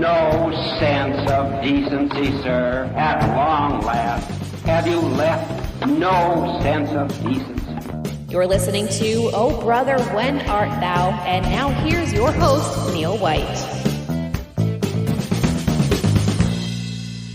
no sense of decency, sir, at long last. Have you left no sense of decency? You're listening to Oh Brother, When Art Thou? And now here's your host, Neil White.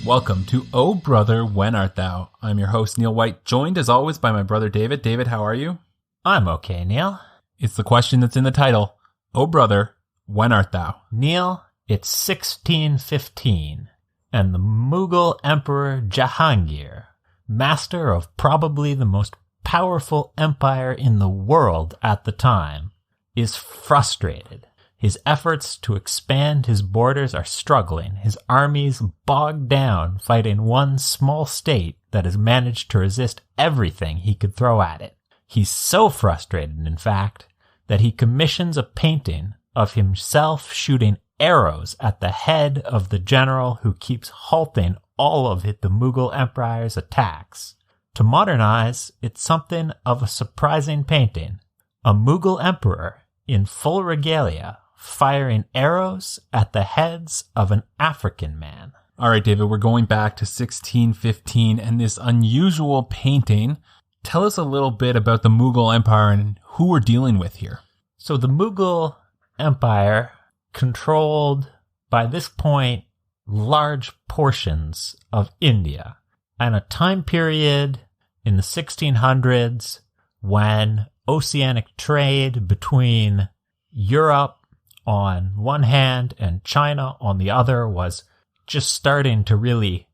Welcome to Oh Brother, When Art Thou? I'm your host, Neil White, joined as always by my brother David. David, how are you? I'm okay, Neil. It's the question that's in the title. Oh brother, when art thou? Neil, it's 1615, and the Mughal Emperor Jahangir, master of probably the most powerful empire in the world at the time, is frustrated. His efforts to expand his borders are struggling. His armies bogged down fighting one small state that has managed to resist everything he could throw at it. He's so frustrated, in fact, that he commissions a painting of himself shooting arrows at the head of the general who keeps halting all of the Mughal Empire's attacks. To modernize, it's something of a surprising painting. A Mughal emperor in full regalia firing arrows at the heads of an African man. All right, David, we're going back to 1615 and this unusual painting. Tell us a little bit about the Mughal Empire and who we're dealing with here. So the Mughal Empire controlled, by this point, large portions of India, and a time period in the 1600s when oceanic trade between Europe on one hand and China on the other was just starting to really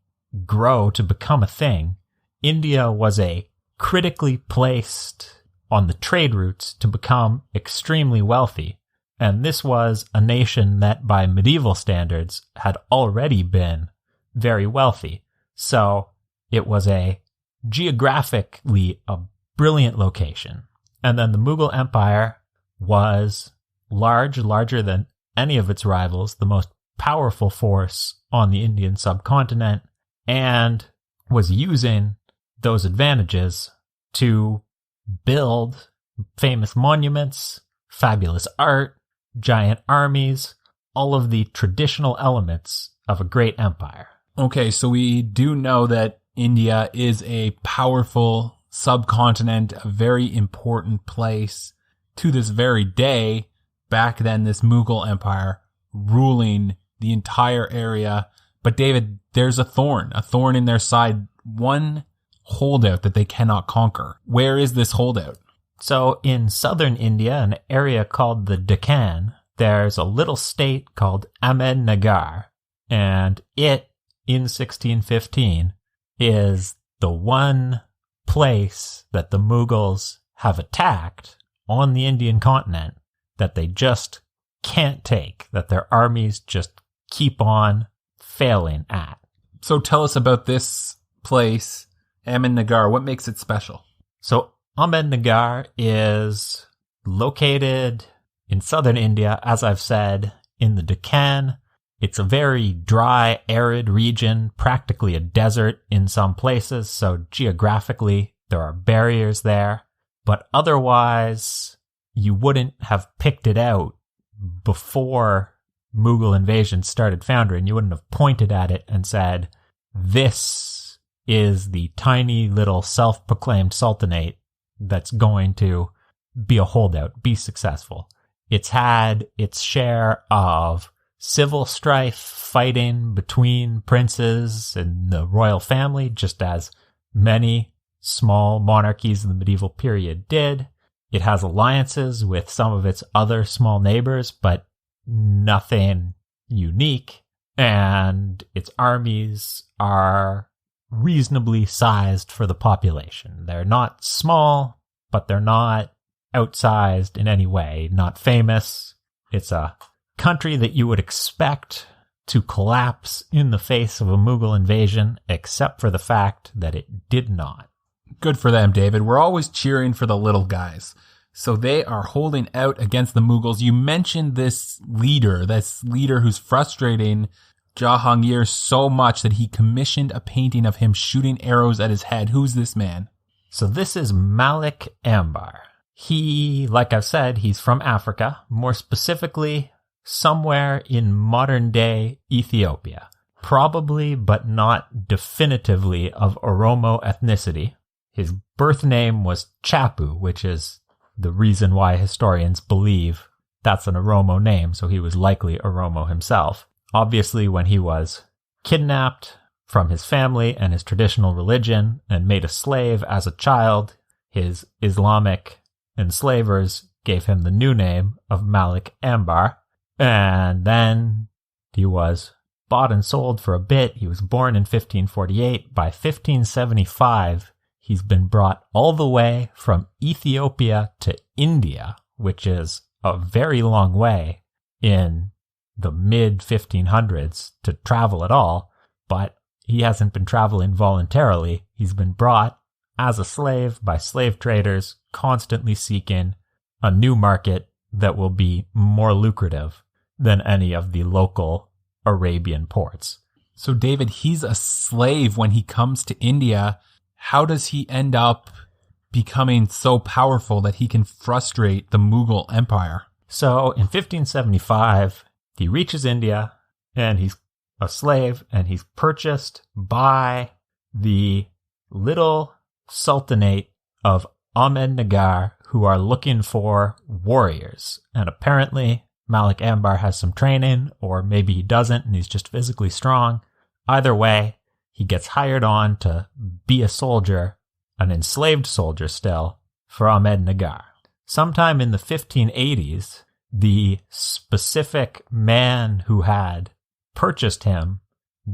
grow to become a thing. India was a critically placed on the trade routes to become extremely wealthy. And this was a nation that by medieval standards had already been very wealthy. So it was geographically a brilliant location. And then the Mughal Empire was larger than any of its rivals, the most powerful force on the Indian subcontinent, and was using those advantages to build famous monuments, fabulous art, giant armies, all of the traditional elements of a great empire. Okay, so we do know that India is a powerful subcontinent, a very important place to this very day. Back then, this Mughal Empire ruling the entire area. But David, there's a thorn in their side, one holdout that they cannot conquer. Where is this holdout? So in southern India, an area called the Deccan, there's a little state called Ahmednagar, and it, in 1615, is the one place that the Mughals have attacked on the Indian continent that they just can't take, that their armies just keep on failing at. So tell us about this place, Ahmednagar. What makes it special? So Ahmednagar is located in southern India, as I've said, in the Deccan. It's a very dry, arid region, practically a desert in some places, so geographically there are barriers there. But otherwise, you wouldn't have picked it out before Mughal invasion started foundering. You wouldn't have pointed at it and said, this is the tiny little self-proclaimed sultanate that's going to be a holdout, be successful. It's had its share of civil strife, fighting between princes and the royal family, just as many small monarchies in the medieval period did. It has alliances with some of its other small neighbors, but nothing unique. And its armies are reasonably sized for the population. They're not small, but they're not outsized in any way, not famous. It's a country that you would expect to collapse in the face of a Mughal invasion, except for the fact that it did not. Good for them, David. We're always cheering for the little guys. So they are holding out against the Mughals. You mentioned this leader who's frustrating Jahangir so much that he commissioned a painting of him shooting arrows at his head. Who's this man? So this is Malik Ambar. He, like I've said, he's from Africa, more specifically somewhere in modern-day Ethiopia, probably but not definitively of Oromo ethnicity. His birth name was Chapu, which is the reason why historians believe that's an Oromo name, so he was likely Oromo himself. Obviously, when he was kidnapped from his family and his traditional religion and made a slave as a child, his Islamic enslavers gave him the new name of Malik Ambar, and then he was bought and sold for a bit. He was born in 1548. By 1575, he's been brought all the way from Ethiopia to India, which is a very long way in the mid-1500s to travel at all, but he hasn't been traveling voluntarily. He's been brought as a slave by slave traders, constantly seeking a new market that will be more lucrative than any of the local Arabian ports. So David, he's a slave when he comes to India. How does he end up becoming so powerful that he can frustrate the Mughal Empire? So in 1575, he reaches India and he's a slave and he's purchased by the little sultanate of Ahmednagar, who are looking for warriors. And apparently Malik Ambar has some training, or maybe he doesn't and he's just physically strong. Either way, he gets hired on to be a soldier, an enslaved soldier still, for Ahmednagar. Sometime in the 1580s, the specific man who had purchased him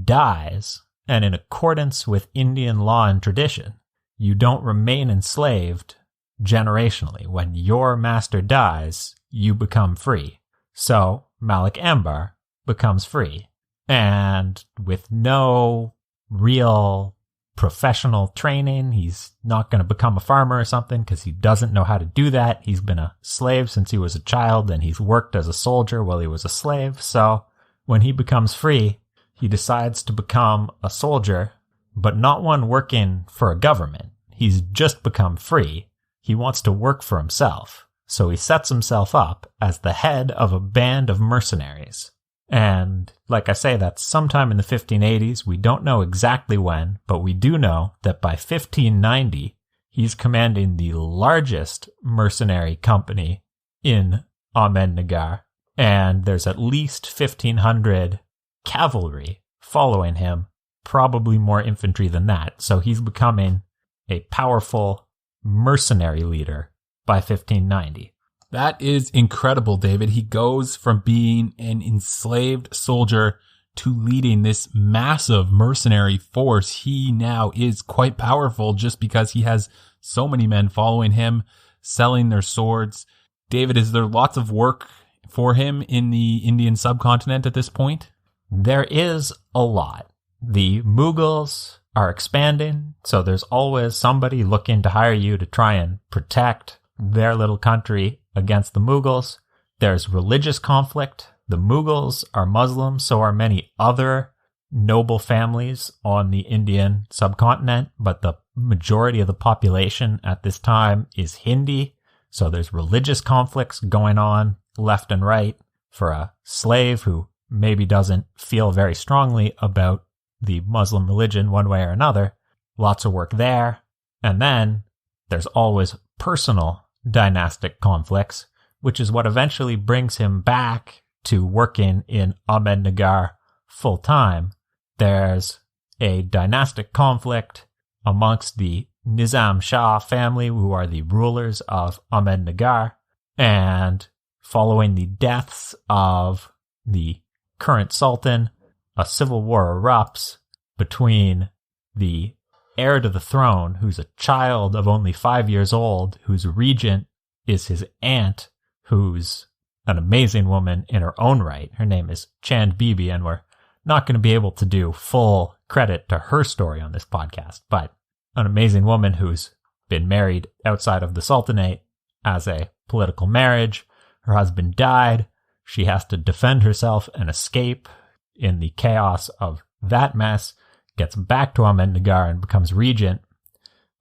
dies, and in accordance with Indian law and tradition, you don't remain enslaved generationally. When your master dies, you become free. So Malik Ambar becomes free, and with no real professional training, he's not going to become a farmer or something because he doesn't know how to do that. He's been a slave since he was a child, and he's worked as a soldier while he was a slave. So when he becomes free, he decides to become a soldier, but not one working for a government. He's just become free. He wants to work for himself. So he sets himself up as the head of a band of mercenaries. And like I say, that's sometime in the 1580s. We don't know exactly when, but we do know that by 1590, he's commanding the largest mercenary company in Ahmednagar. And there's at least 1,500 cavalry following him, probably more infantry than that. So he's becoming a powerful mercenary leader by 1590. That is incredible, David. He goes from being an enslaved soldier to leading this massive mercenary force. He now is quite powerful just because he has so many men following him, selling their swords. David, is there lots of work for him in the Indian subcontinent at this point? There is a lot. The Mughals are expanding, so there's always somebody looking to hire you to try and protect their little country against the Mughals. There's religious conflict. The Mughals are Muslims, so are many other noble families on the Indian subcontinent, but the majority of the population at this time is Hindi, so there's religious conflicts going on left and right for a slave who maybe doesn't feel very strongly about the Muslim religion one way or another. Lots of work there. And then there's always personal dynastic conflicts, which is what eventually brings him back to working in Ahmednagar full time. There's a dynastic conflict amongst the Nizam Shah family, who are the rulers of Ahmednagar, and following the deaths of the current sultan, a civil war erupts between the heir to the throne, who's a child of only 5 years old, whose regent is his aunt, who's an amazing woman in her own right. Her name is Chand Bibi, and we're not going to be able to do full credit to her story on this podcast, but an amazing woman who's been married outside of the Sultanate as a political marriage. Her husband died. She has to defend herself and escape in the chaos of that mess, gets back to Ahmednagar and becomes regent,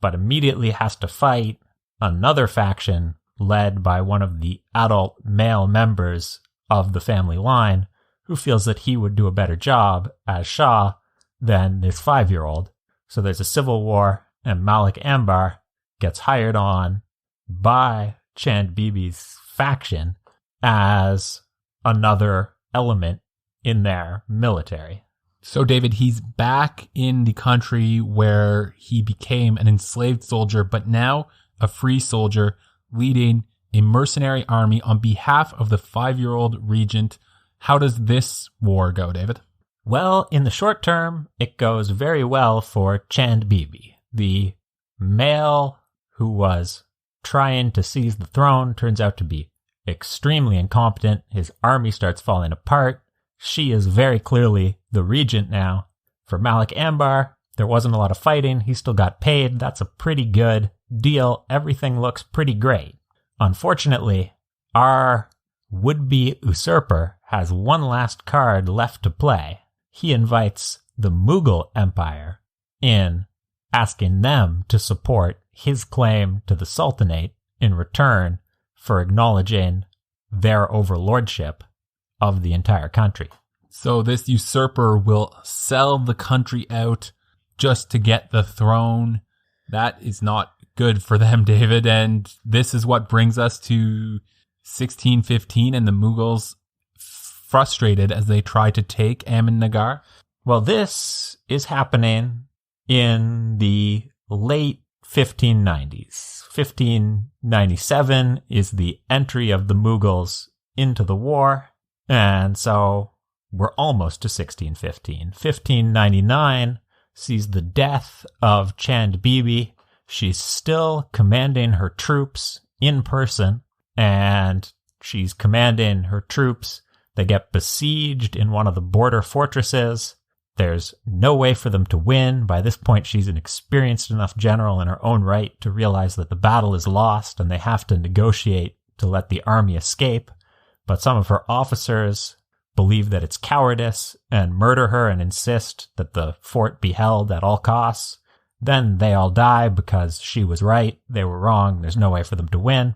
but immediately has to fight another faction led by one of the adult male members of the family line who feels that he would do a better job as Shah than this 5-year-old. So there's a civil war, and Malik Ambar gets hired on by Chand Bibi's faction as another element in their military. So, David, he's back in the country where he became an enslaved soldier, but now a free soldier leading a mercenary army on behalf of the 5-year-old Regent. How does this war go, David? Well, in the short term, it goes very well for Chand Bibi. The male who was trying to seize the throne turns out to be extremely incompetent. His army starts falling apart. She is very clearly the regent now. For Malik Ambar, there wasn't a lot of fighting. He still got paid. That's a pretty good deal. Everything looks pretty great. Unfortunately, our would-be usurper has one last card left to play. He invites the Mughal Empire in, asking them to support his claim to the Sultanate in return for acknowledging their overlordship of the entire country. So this usurper will sell the country out just to get the throne. That is not good for them, David. And this is what brings us to 1615 and the Mughals frustrated as they try to take Ahmednagar. Well, this is happening in the late 1590s. 1597 is the entry of the Mughals into the war. And so we're almost to 1615. 1599 sees the death of Chand Bibi. She's still commanding her troops in person, and she's commanding her troops. They get besieged in one of the border fortresses. There's no way for them to win. By this point, she's an experienced enough general in her own right to realize that the battle is lost and they have to negotiate to let the army escape. But some of her officers believe that it's cowardice and murder her and insist that the fort be held at all costs. Then they all die because she was right, they were wrong, there's no way for them to win.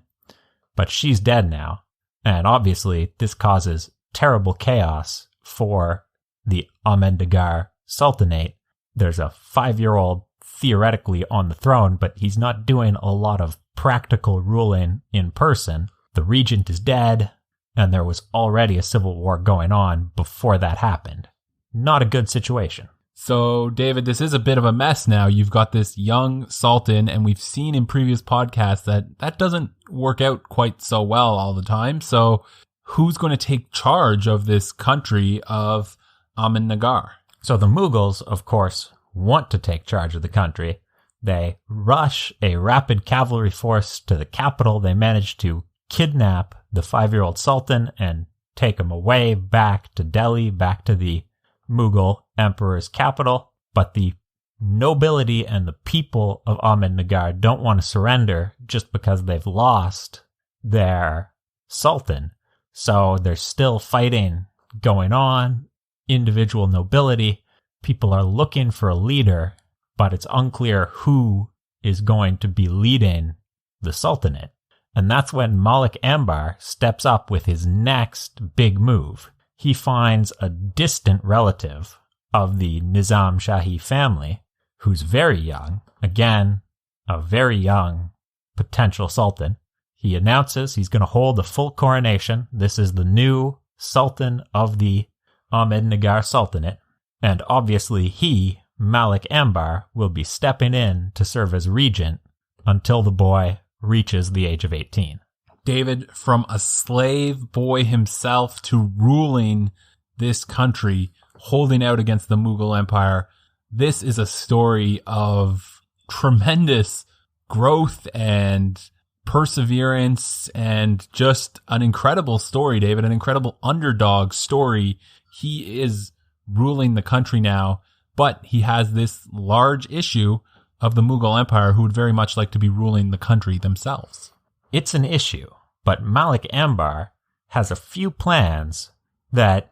But she's dead now. And obviously, this causes terrible chaos for the Ahmednagar Sultanate. There's a 5-year-old theoretically on the throne, but he's not doing a lot of practical ruling in person. The regent is dead, and there was already a civil war going on before that happened. Not a good situation. So, David, this is a bit of a mess now. You've got this young sultan, and we've seen in previous podcasts that doesn't work out quite so well all the time. So, who's going to take charge of this country of Ahmednagar? So the Mughals, of course, want to take charge of the country. They rush a rapid cavalry force to the capital. They manage to kidnap the 5-year-old sultan and take him away back to Delhi, back to the Mughal emperor's capital. But the nobility and the people of Ahmednagar don't want to surrender just because they've lost their sultan. So there's still fighting going on. Individual nobility. People are looking for a leader, but it's unclear who is going to be leading the Sultanate. And that's when Malik Ambar steps up with his next big move. He finds a distant relative of the Nizam Shahi family, who's very young, again, a very young potential sultan. He announces he's going to hold a full coronation. This is the new sultan of the Ahmednagar Sultanate, and obviously he, Malik Ambar, will be stepping in to serve as regent until the boy reaches the age of 18. David, from a slave boy himself to ruling this country, holding out against the Mughal Empire, this is a story of tremendous growth and perseverance and just an incredible story, David, an incredible underdog story. He is ruling the country now, but he has this large issue of the Mughal Empire who would very much like to be ruling the country themselves. It's an issue, but Malik Ambar has a few plans that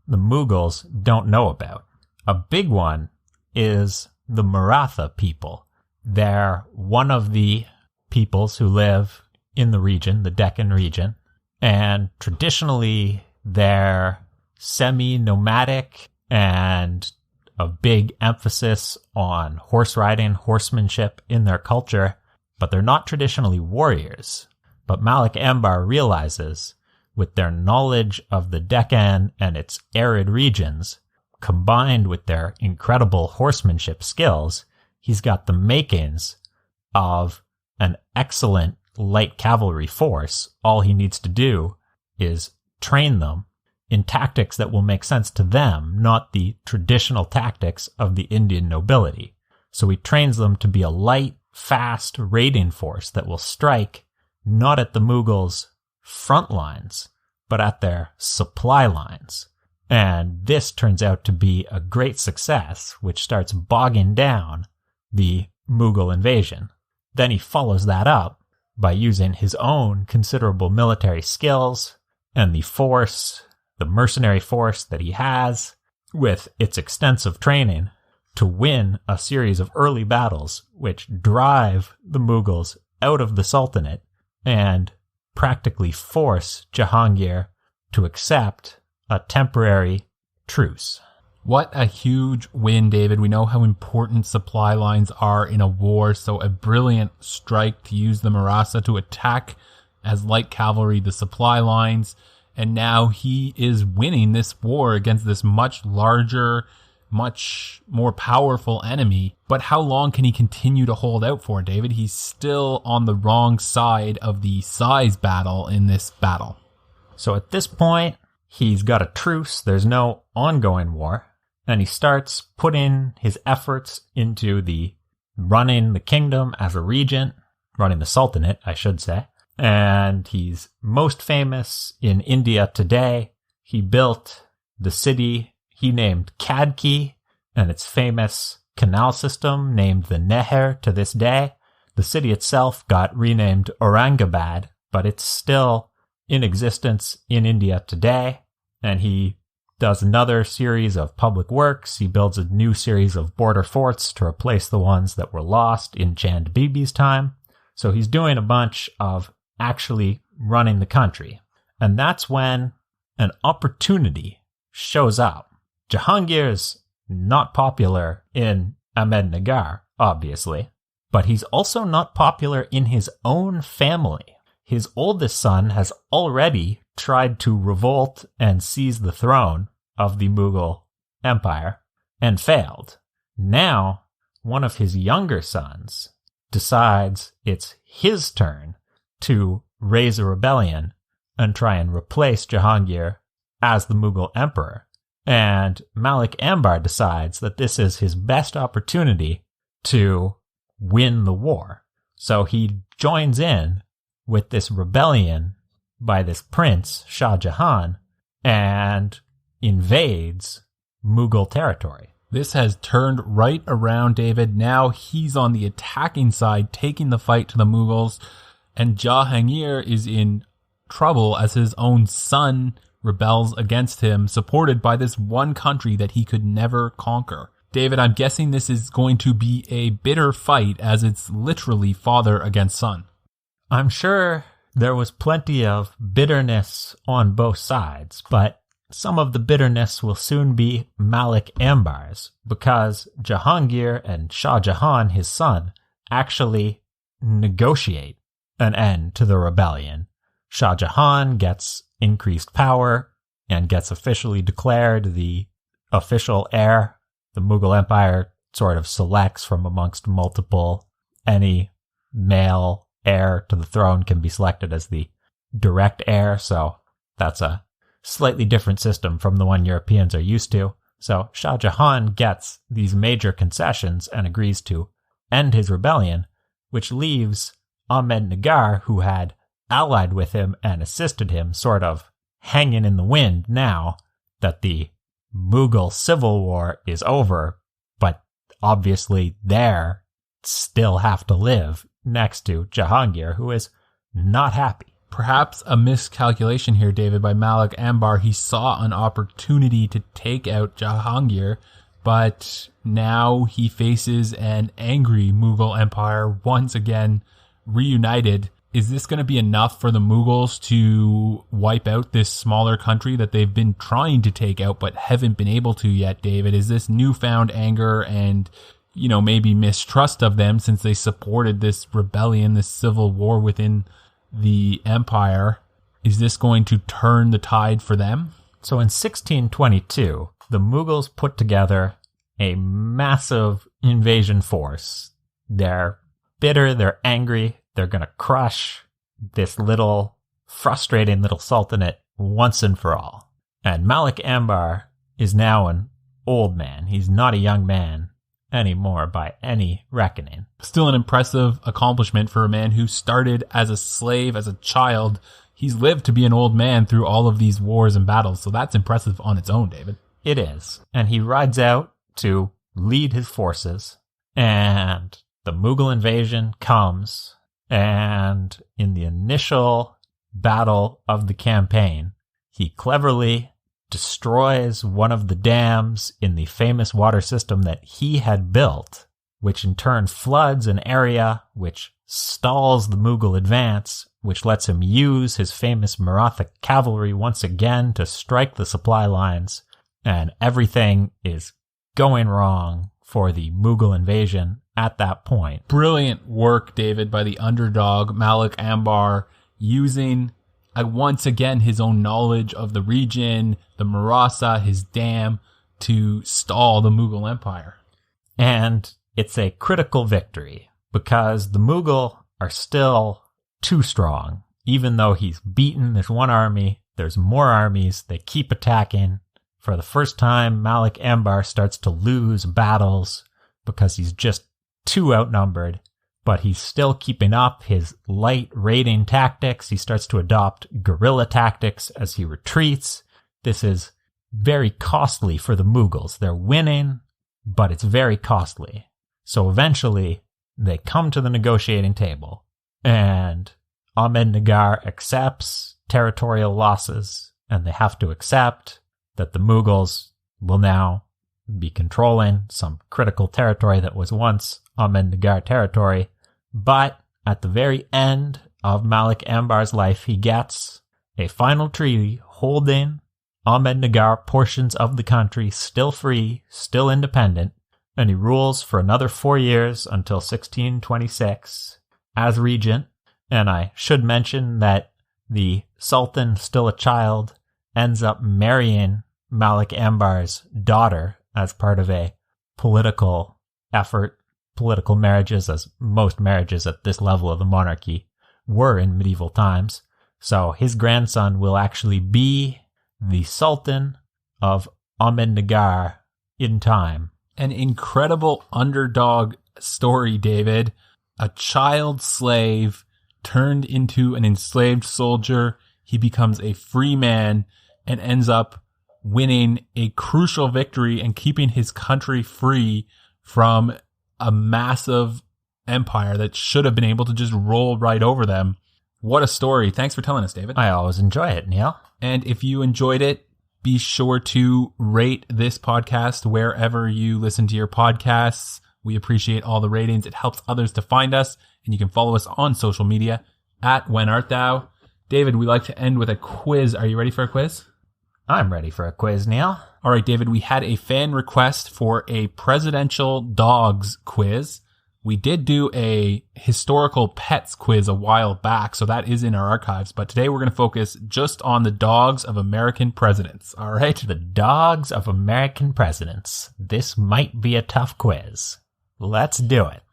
the Mughals don't know about. A big one is the Maratha people. They're one of the peoples who live in the region, the Deccan region, and traditionally They're semi-nomadic and a big emphasis on horse riding, horsemanship in their culture, but they're not traditionally warriors. But Malik Ambar realizes, with their knowledge of the Deccan and its arid regions, combined with their incredible horsemanship skills, he's got the makings of an excellent light cavalry force. All he needs to do is train them in tactics that will make sense to them, not the traditional tactics of the Indian nobility. So he trains them to be a light, fast raiding force that will strike not at the Mughals' front lines, but at their supply lines. And this turns out to be a great success, which starts bogging down the Mughal invasion. Then he follows that up by using his own considerable military skills and the force, the mercenary force that he has, with its extensive training, to win a series of early battles which drive the Mughals out of the Sultanate and practically force Jahangir to accept a temporary truce. What a huge win, David. We know how important supply lines are in a war, so a brilliant strike to use the Marasa to attack as light cavalry the supply lines, and now he is winning this war against this much larger, much more powerful enemy. But how long can he continue to hold out for, David? He's still on the wrong side of the size battle in this battle. So at this point, he's got a truce. There's no ongoing war. And he starts putting his efforts into the running the kingdom as a regent, running the sultanate, I should say. And he's most famous in India today. He built the city he named Kadki and its famous canal system named the Neher to this day. The city itself got renamed Aurangabad, but it's still in existence in India today. And he does another series of public works. He builds a new series of border forts to replace the ones that were lost in Chand Bibi's time. So he's doing a bunch of actually running the country. And that's when an opportunity shows up. Jahangir's not popular in Ahmednagar, obviously, but he's also not popular in his own family. His oldest son has already tried to revolt and seize the throne of the Mughal Empire and failed. Now, one of his younger sons decides it's his turn to raise a rebellion and try and replace Jahangir as the Mughal emperor. And Malik Ambar decides that this is his best opportunity to win the war. So he joins in with this rebellion by this prince, Shah Jahan, and invades Mughal territory. This has turned right around, David. Now he's on the attacking side, taking the fight to the Mughals, and Jahangir is in trouble as his own son rebels against him, supported by this one country that he could never conquer. David, I'm guessing this is going to be a bitter fight, as it's literally father against son. I'm sure there was plenty of bitterness on both sides, but some of the bitterness will soon be Malik Ambar's, because Jahangir and Shah Jahan, his son, actually negotiate an end to the rebellion. Shah Jahan gets increased power and gets officially declared the official heir. The Mughal Empire sort of selects from amongst multiple. Any male heir to the throne can be selected as the direct heir, so that's a slightly different system from the one Europeans are used to. So Shah Jahan gets these major concessions and agrees to end his rebellion, which leaves Ahmednagar, who had allied with him and assisted him, sort of hanging in the wind now that the Mughal civil war is over, but obviously they still have to live next to Jahangir, who is not happy. Perhaps a miscalculation here, David, by Malik Ambar. He saw an opportunity to take out Jahangir, but now he faces an angry Mughal Empire once again reunited. is this going to be enough for the Mughals to wipe out this smaller country that they've been trying to take out but haven't been able to yet, David? Is this newfound anger and, maybe mistrust of them since they supported this rebellion, this civil war within the empire? Is this going to turn the tide for them? So in 1622, the Mughals put together a massive invasion force. They're bitter, they're angry, they're going to crush this frustrating little sultanate once and for all. And Malik Ambar is now an old man. He's not a young man anymore by any reckoning. Still an impressive accomplishment for a man who started as a slave, as a child. He's lived to be an old man through all of these wars and battles, so that's impressive on its own, David. It is. And he rides out to lead his forces, and the Mughal invasion comes, and in the initial battle of the campaign, he cleverly destroys one of the dams in the famous water system that he had built, which in turn floods an area which stalls the Mughal advance, which lets him use his famous Maratha cavalry once again to strike the supply lines, and everything is going wrong for the Mughal invasion at that point. Brilliant work, David, by the underdog, Malik Ambar, using once again his own knowledge of the region, the Maratha, his dam, to stall the Mughal Empire. And it's a critical victory because the Mughal are still too strong. Even though he's beaten this one army, there's more armies. They keep attacking. For the first time, Malik Ambar starts to lose battles because he's just too outnumbered, but he's still keeping up his light raiding tactics. He starts to adopt guerrilla tactics as he retreats. This is very costly for the Mughals. They're winning, but it's very costly. So eventually, they come to the negotiating table, and Ahmednagar accepts territorial losses, and they have to accept that the Mughals will now be controlling some critical territory that was once Ahmednagar territory. But at the very end of Malik Ambar's life, he gets a final treaty holding Ahmednagar portions of the country still free, still independent, and he rules for another 4 years until 1626 as regent. And I should mention that the Sultan, still a child, ends up marrying Malik Ambar's daughter as part of a political effort. Political marriages, as most marriages at this level of the monarchy were in medieval times. So his grandson will actually be the Sultan of Ahmednagar in time. An incredible underdog story, David. A child slave turned into an enslaved soldier. He becomes a free man and ends up winning a crucial victory and keeping his country free from a massive empire that should have been able to just roll right over them. What a story. Thanks for telling us, David. I always enjoy it, Neil. And if you enjoyed it, be sure to rate this podcast wherever you listen to your podcasts. We appreciate all the ratings. It helps others to find us. And you can follow us on social media at When Art Thou. David, we like to end with a quiz. Are you ready for a quiz? I'm ready for a quiz, Neil. All right, David, we had a fan request for a presidential dogs quiz. We did do a historical pets quiz a while back, so that is in our archives. But today we're going to focus just on the dogs of American presidents. All right? The dogs of American presidents. This might be a tough quiz. Let's do it.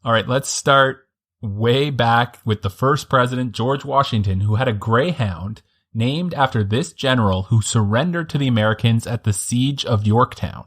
All right, let's start way back with the first president, George Washington, who had a greyhound named after this general who surrendered to the Americans at the Siege of Yorktown.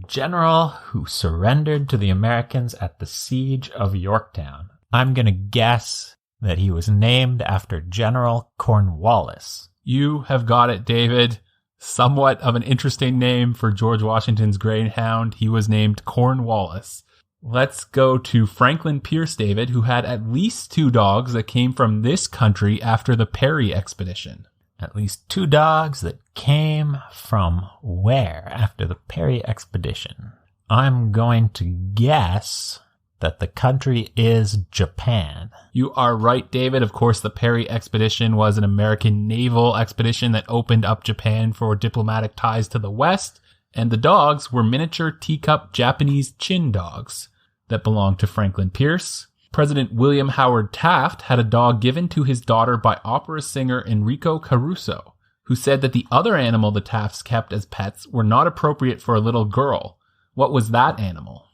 General who surrendered to the Americans at the Siege of Yorktown. I'm going to guess that he was named after General Cornwallis. You have got it, David. Somewhat of an interesting name for George Washington's greyhound. He was named Cornwallis. Let's go to Franklin Pierce, David, who had at least 2 dogs that came from this country after the Perry expedition. At least 2 dogs that came from where after the Perry expedition? I'm going to guess that the country is Japan. You are right, David. Of course, the Perry expedition was an American naval expedition that opened up Japan for diplomatic ties to the West, and the dogs were miniature teacup Japanese chin dogs that belonged to Franklin Pierce. President William Howard Taft had a dog given to his daughter by opera singer Enrico Caruso, who said that the other animal the Tafts kept as pets were not appropriate for a little girl. What was that animal?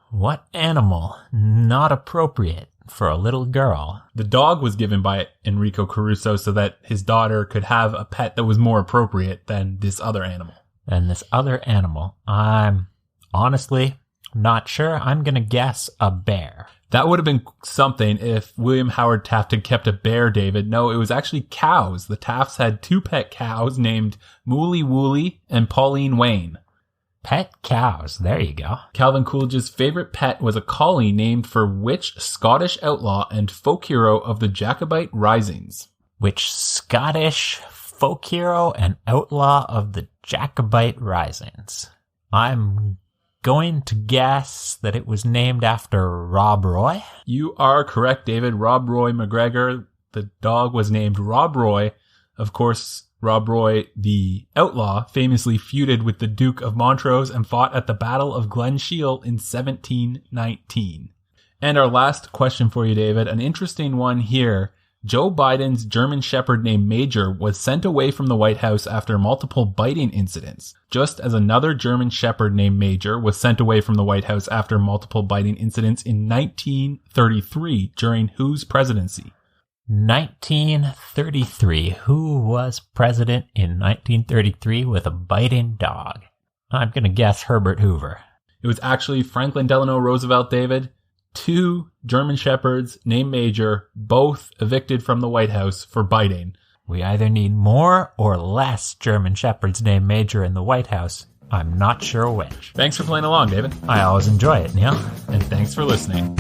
What animal not appropriate for a little girl? The dog was given by Enrico Caruso so that his daughter could have a pet that was more appropriate than this other animal. And this other animal, I'm honestly not sure. I'm going to guess a bear. That would have been something if William Howard Taft had kept a bear, David. No, it was actually cows. The Tafts had 2 pet cows named Mooly Wooly and Pauline Wayne. Pet cows. There you go. Calvin Coolidge's favorite pet was a collie named for which Scottish outlaw and folk hero of the Jacobite Risings? Which Scottish folk hero and outlaw of the Jacobite Risings? I'm going to guess that it was named after Rob Roy. You are correct, David. Rob Roy McGregor. The dog was named Rob Roy. Of course, Rob Roy, the outlaw, famously feuded with the Duke of Montrose and fought at the Battle of Glen Shiel in 1719. And our last question for you, David, an interesting one here. Joe Biden's German Shepherd named Major was sent away from the White House after multiple biting incidents, just as another German Shepherd named Major was sent away from the White House after multiple biting incidents in 1933 during whose presidency? 1933. Who was president in 1933 with a biting dog? I'm going to guess Herbert Hoover. It was actually Franklin Delano Roosevelt, David. 2 German Shepherds named Major, both evicted from the White House for biting. We either need more or less German Shepherds named Major in the White House. I'm not sure which. Thanks for playing along, David. I always enjoy it, Neil. And thanks for listening.